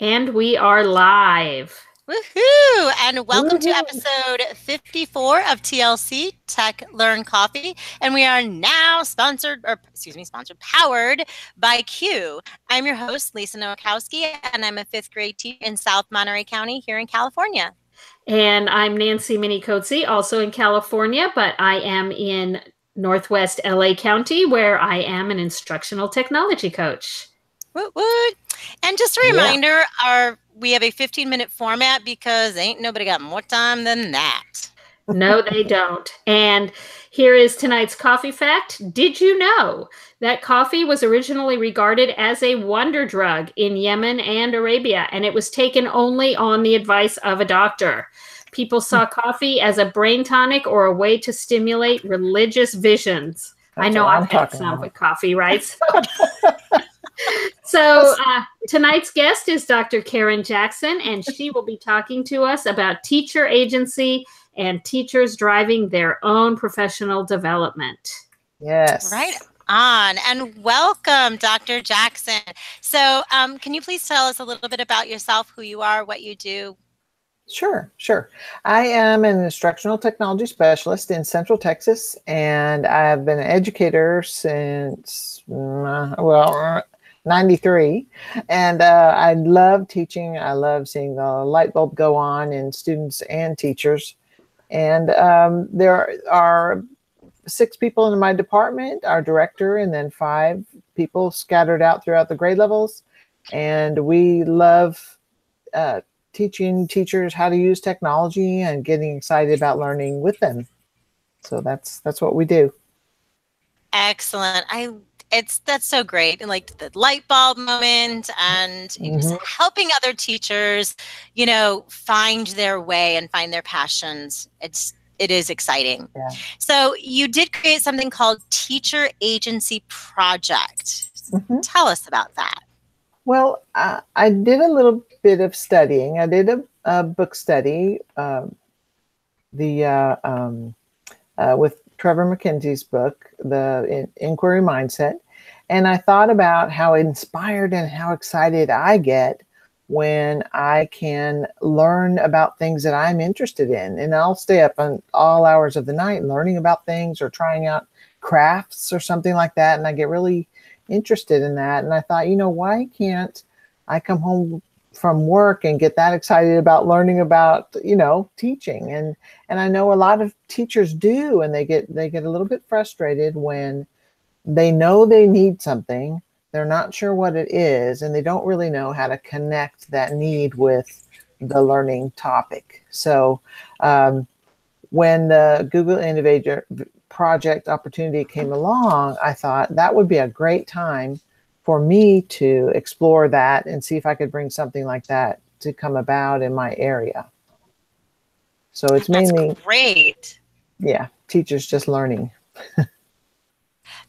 And we are live. Woohoo! And welcome to Woohoo. episode 54 of TLC Tech Learn Coffee. And we are now powered by Q. I'm your host, Lisa Nowakowski, and I'm a fifth grade teacher in South Monterey County here in California. And I'm Nancy Minicozzi, also in California, but I am in Northwest LA County, where I am an instructional technology coach. Woot woot. And just a reminder, we have a 15-minute format because ain't nobody got more time than that. No, they don't. And here is tonight's coffee fact. Did you know that coffee was originally regarded as a wonder drug in Yemen and Arabia, and it was taken only on the advice of a doctor? People saw coffee as a brain tonic or a way to stimulate religious visions. I know I've had some with coffee, right? So tonight's guest is Dr. Karen Jackson, and she will be talking to us about teacher agency and teachers driving their own professional development. Yes. Right on. And welcome, Dr. Jackson. So can you please tell us a little bit about yourself, who you are, what you do? Sure. I am an instructional technology specialist in Central Texas, and I've been an educator since, 93. And I love teaching. I love seeing the light bulb go on in students and teachers. And there are 6 people in my department, our director, and then 5 people scattered out throughout the grade levels. And we love teaching teachers how to use technology and getting excited about learning with them. So that's what we do. Excellent. That's so great. And like the light bulb moment and helping other teachers, find their way and find their passions. It is exciting. Yeah. So you did create something called Teacher Agency Project. Tell us about that. Well, I did a little bit of studying. I did a book study, with Trevor McKenzie's book, The Inquiry Mindset. And I thought about how inspired and how excited I get when I can learn about things that I'm interested in. And I'll stay up on all hours of the night learning about things or trying out crafts or something like that. And I get really interested in that. And I thought, why can't I come home from work and get that excited about learning about, teaching? And I know a lot of teachers do, and they get a little bit frustrated when they know they need something, they're not sure what it is, and they don't really know how to connect that need with the learning topic. So when the Google Innovator Project opportunity came along, I thought that would be a great time for me to explore that and see if I could bring something like that to come about in my area. So it's mainly great. Yeah, teachers just learning.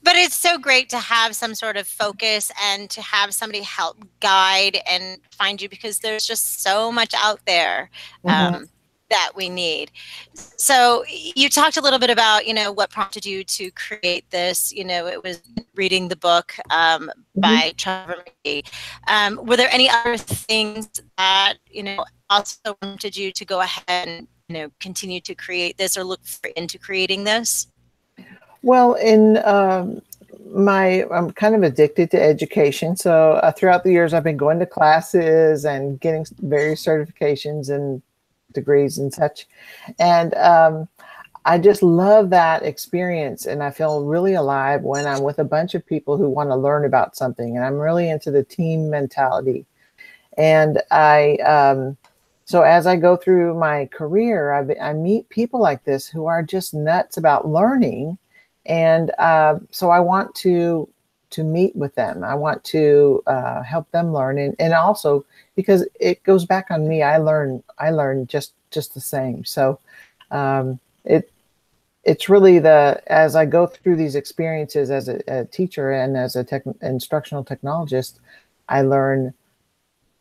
But it's so great to have some sort of focus and to have somebody help guide and find you, because there's just so much out there that we need. So you talked a little bit about, what prompted you to create this. It was reading the book by Trevor McKenzie. Were there any other things that, also prompted you to go ahead and, continue to create this or look into creating this? Well, I'm kind of addicted to education. So throughout the years, I've been going to classes and getting various certifications and degrees and such. And I just love that experience. And I feel really alive when I'm with a bunch of people who want to learn about something. And I'm really into the team mentality. And so as I go through my career, I meet people like this who are just nuts about learning. And so I want to meet with them. I want to help them learn, and also because it goes back on me. I learn just the same. So it's really as I go through these experiences as a teacher and as a instructional technologist, I learn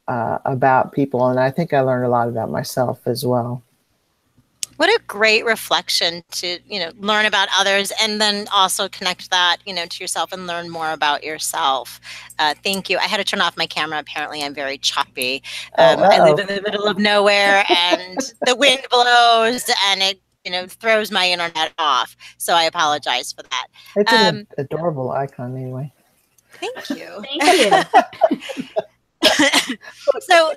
about people, and I think I learn a lot about myself as well. What a great reflection to, learn about others and then also connect that, to yourself and learn more about yourself. Thank you. I had to turn off my camera. Apparently I'm very choppy. I live in the middle of nowhere and the wind blows and it, throws my internet off. So I apologize for that. It's an adorable icon anyway. Thank you. Thank you. So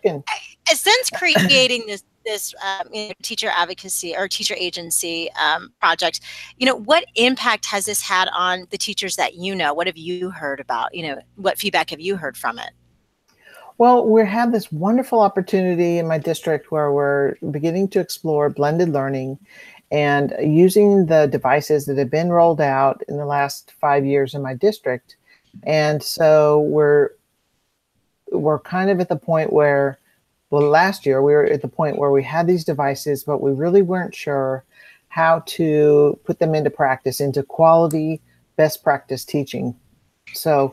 since creating this teacher advocacy or teacher agency project, what impact has this had on the teachers that you know? What have you heard about? What feedback have you heard from it? Well, we have this wonderful opportunity in my district where we're beginning to explore blended learning and using the devices that have been rolled out in the last 5 years in my district. And so we're kind of at the point where, well, last year we were at the point where we had these devices, but we really weren't sure how to put them into practice, into quality, best practice teaching. So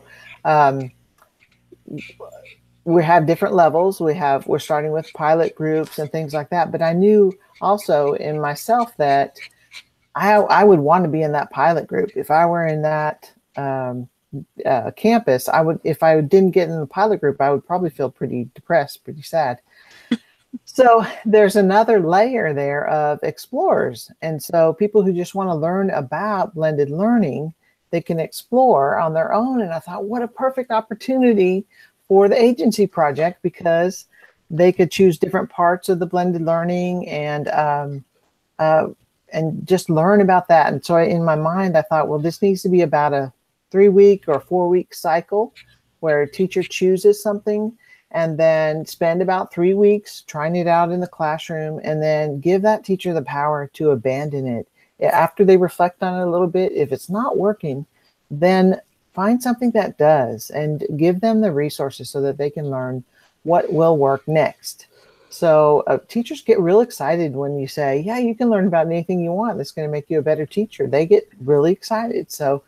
we have different levels. We're starting with pilot groups and things like that. But I knew also in myself that I would want to be in that pilot group. If I were in that campus, if I didn't get in the pilot group, I would probably feel pretty depressed, pretty sad. So there's another layer there of explorers. And so people who just want to learn about blended learning, they can explore on their own. And I thought, what a perfect opportunity for the agency project, because they could choose different parts of the blended learning and just learn about that. And so in my mind, I thought, well, this needs to be about a 3-week or 4-week cycle where a teacher chooses something and then spend about 3 weeks trying it out in the classroom and then give that teacher the power to abandon it. After they reflect on it a little bit, if it's not working, then find something that does and give them the resources so that they can learn what will work next. So teachers get real excited when you say, yeah, you can learn about anything you want that's going to make you a better teacher. They get really excited. So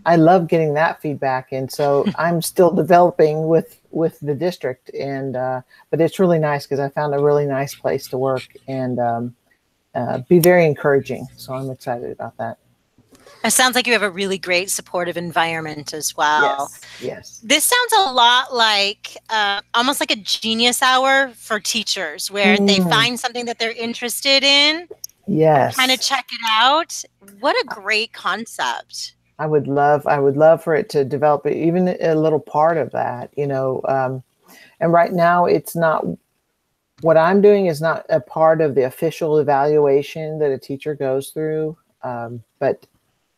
I love getting that feedback. And so I'm still developing with the district. And but it's really nice because I found a really nice place to work and be very encouraging. So I'm excited about that. It sounds like you have a really great supportive environment as well. Yes. This sounds a lot like almost like a genius hour for teachers where they find something that they're interested in. Yes. Kind of check it out. What a great concept. I would love for it to develop even a little part of that, and right now it's not, what I'm doing is not a part of the official evaluation that a teacher goes through. But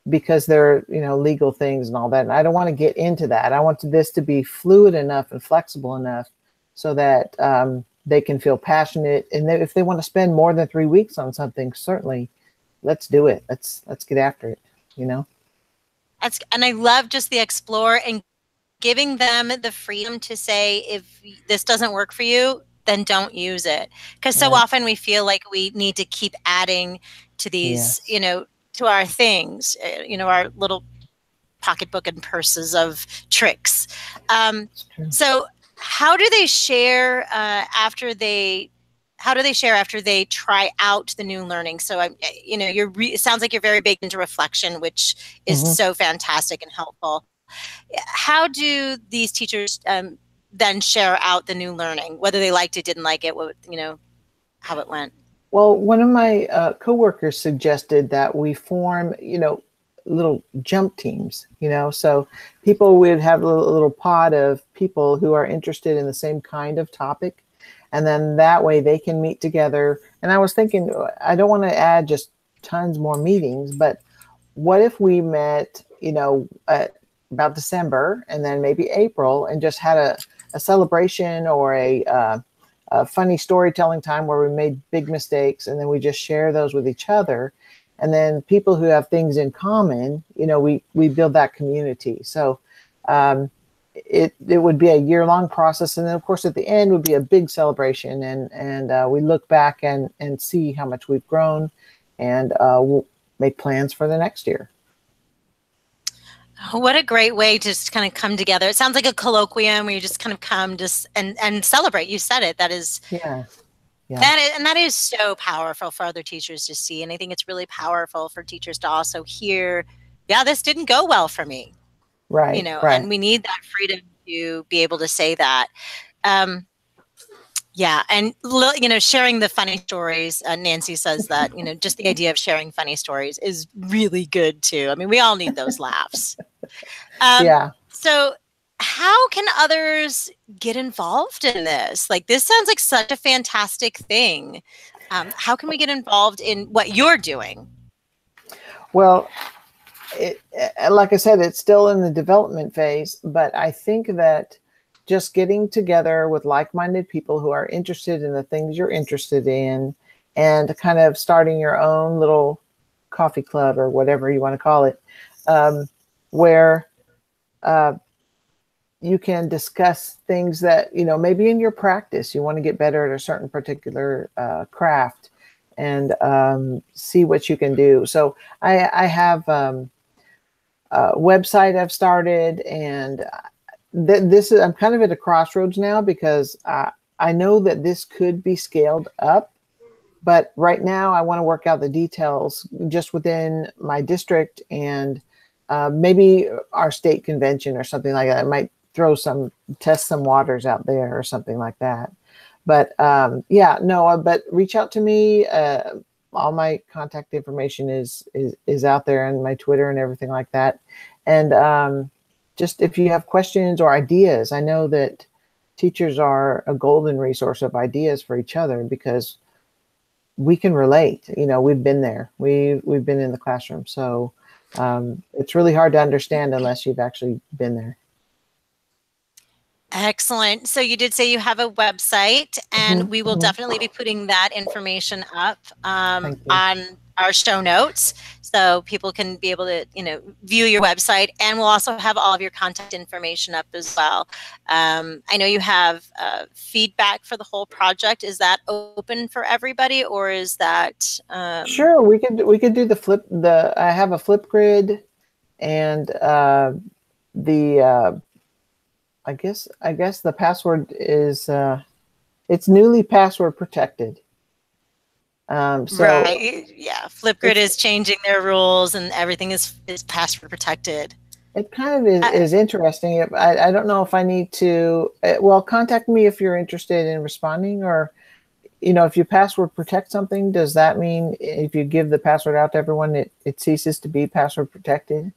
because there are, legal things and all that, and I don't want to get into that. I want this to be fluid enough and flexible enough so that they can feel passionate. And if they want to spend more than 3 weeks on something, certainly let's do it. Let's get after it, And I love just the explore and giving them the freedom to say, if this doesn't work for you, then don't use it. Because so often we feel like we need to keep adding to these, to our things, our little pocketbook and purses of tricks. So how do they share after they try out the new learning? So it sounds like you're very big into reflection, which is so fantastic and helpful. How do these teachers then share out the new learning, whether they liked it, didn't like it, how it went? Well, one of my coworkers suggested that we form, little jump teams, so people would have a little pod of people who are interested in the same kind of topic. And then that way they can meet together. And I was thinking, I don't want to add just tons more meetings, but what if we met, about December and then maybe April and just had a celebration or a funny storytelling time where we made big mistakes and then we just share those with each other. And then people who have things in common, we build that community. So it would be a year-long process. And then of course at the end would be a big celebration and we look back and see how much we've grown and we'll make plans for the next year. What a great way to just kind of come together. It sounds like a colloquium where you just kind of come and celebrate. You said it. That is Yeah. That is so powerful for other teachers to see. And I think it's really powerful for teachers to also hear, yeah, this didn't go well for me. Right. You know, Right. and we need that freedom to be able to say that. Yeah, and you know, sharing the funny stories. Nancy says that, you know, just the idea of sharing funny stories is really good too. I mean, we all need those laughs. Yeah. So, how can others get involved in this? Like, this sounds like such a fantastic thing. How can we get involved in what you're doing? Well, like I said, it's still in the development phase, but I think that just getting together with like-minded people who are interested in the things you're interested in and kind of starting your own little coffee club or whatever you want to call it, where you can discuss things that, you know, maybe in your practice, you want to get better at a certain particular craft and see what you can do. So I have a website I've started, and this is, I'm kind of at a crossroads now because I know that this could be scaled up, but right now I want to work out the details just within my district and maybe our state convention or something like that. I might test some waters out there or something like that. But yeah, no, but reach out to me. All my contact information is out there, and my Twitter and everything like that. And just if you have questions or ideas, I know that teachers are a golden resource of ideas for each other because we can relate. You know, we've been there. We've been in the classroom. So it's really hard to understand unless you've actually been there. Excellent. So you did say you have a website, and we will definitely be putting that information up on our show notes, so people can be able to, you know, view your website, and we'll also have all of your contact information up as well. I know you have feedback for the whole project. Is that open for everybody, or is that? Sure, we could do I have a Flipgrid, and I guess the password is it's newly password protected. So right, yeah, Flipgrid is changing their rules, and everything is password protected. It kind of is interesting. I don't know if I need to. Well, contact me if you're interested in responding, or you know, if you password protect something, does that mean if you give the password out to everyone, it ceases to be password protected?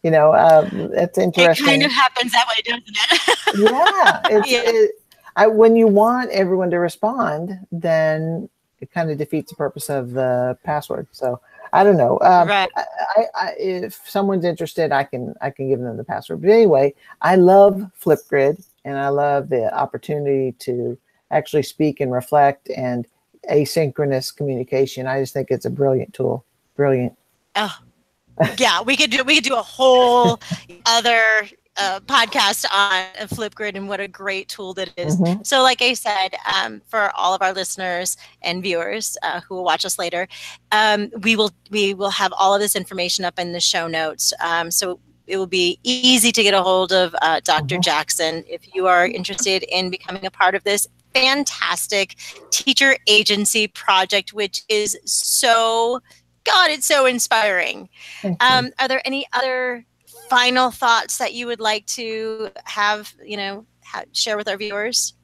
You know, that's interesting. It kind of happens that way, doesn't it? Yeah. When you want everyone to respond, then it kind of defeats the purpose of the password. So I don't know. Right. If someone's interested, I can give them the password. But anyway, I love Flipgrid, and I love the opportunity to actually speak and reflect and asynchronous communication. I just think it's a brilliant tool. Brilliant. Oh. Yeah, we could do a whole other podcast on Flipgrid and what a great tool that is. So like I said, for all of our listeners and viewers who will watch us later, we will have all of this information up in the show notes. So it will be easy to get a hold of Dr. Jackson if you are interested in becoming a part of this fantastic teacher agency project, which is so, God, it's so inspiring. Are there any other final thoughts that you would like to have, you know, share with our viewers?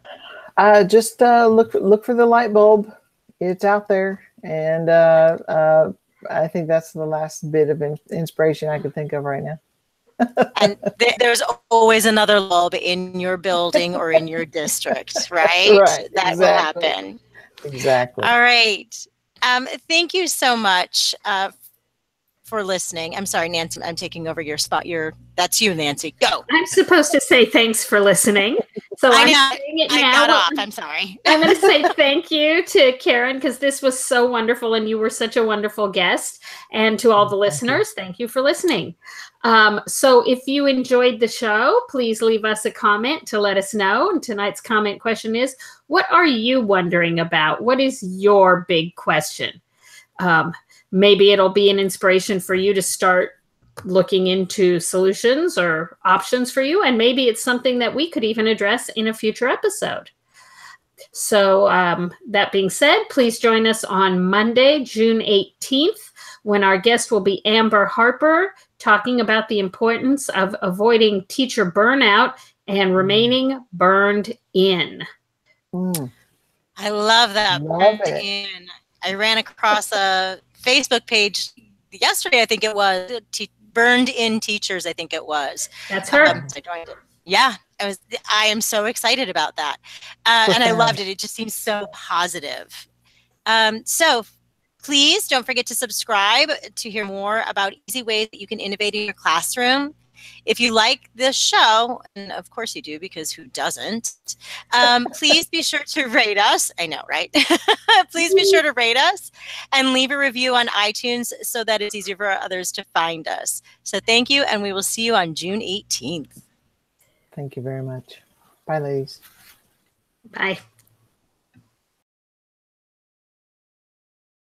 Just look for the light bulb. It's out there, and I think that's the last bit of inspiration I could think of right now. And there's always another bulb in your building or in your district, right? Right. That exactly. will happen. Exactly. All right. Thank you so much for listening. I'm sorry, Nancy, I'm taking over your spot. That's you, Nancy. Go. I'm supposed to say thanks for listening. So I got off. I'm sorry. I'm going to say thank you to Karen, because this was so wonderful and you were such a wonderful guest. And to all the listeners, thank you for listening. So if you enjoyed the show, please leave us a comment to let us know. And tonight's comment question is, what are you wondering about? What is your big question? Maybe it'll be an inspiration for you to start looking into solutions or options for you. And maybe it's something that we could even address in a future episode. So that being said, please join us on Monday, June 18th, when our guest will be Amber Harper, talking about the importance of avoiding teacher burnout and remaining burned in. I love that. Love Burned in. I ran across a Facebook page yesterday, I think it was, Burned In Teachers, I think it was. That's her. I joined it. Yeah, I am so excited about that. And I loved it. It just seems so positive. So please don't forget to subscribe to hear more about easy ways that you can innovate in your classroom. If you like this show, and of course you do, because who doesn't, please be sure to rate us. I know, right? Please be sure to rate us and leave a review on iTunes so that it's easier for others to find us. So thank you, and we will see you on June 18th. Thank you very much. Bye, ladies. Bye.